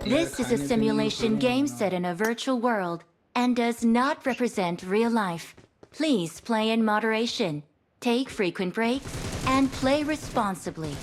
This is a simulation game set in a virtual world and does not represent real life. Please play in moderation, take frequent breaks, and play responsibly.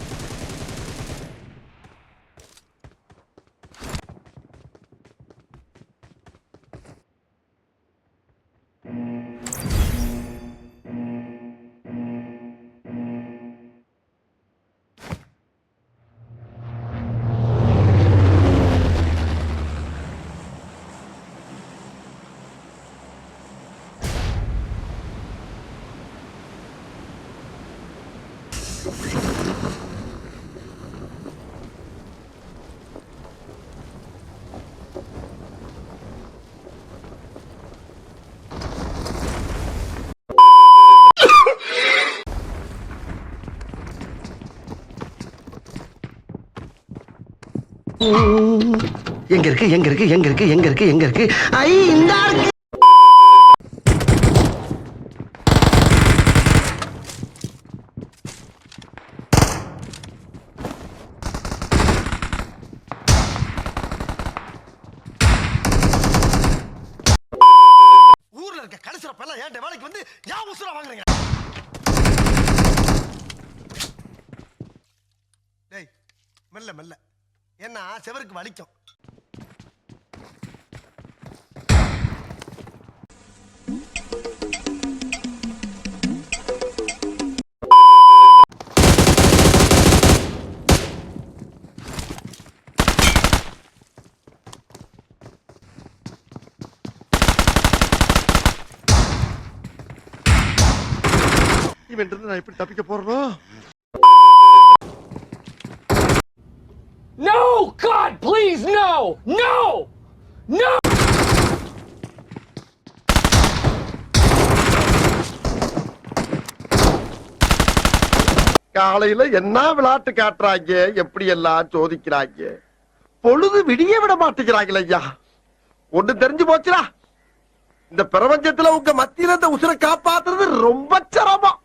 எங்க இருக்கு ஐ இந்த ஊர்ல இருக்க கடைசிரப்பெல்லாம் ஏன் வேலைக்கு வந்து யா உசுர வாங்குறீங்க? டேய் மெல்ல மெல்ல என்ன செவருக்கு வலிக்கும். இவன் இருந்து நான் எப்படி தப்பிக்க போறேனோ? No! God, please, no! No! No! காலையில என்ன விளையாட்டு காட்டுறாங்க, எப்படி எல்லாம் சோதிக்கிறாங்க, பொழுது விடிய விட மாட்டேங்கிறாங்களே ஐயா. ஒண்ணு தெரிஞ்சு போச்சுடா, இந்த பிரபஞ்சத்துல உங்க மத்தியில இந்த உசுரை காப்பாத்துறது ரொம்ப சிரமம்.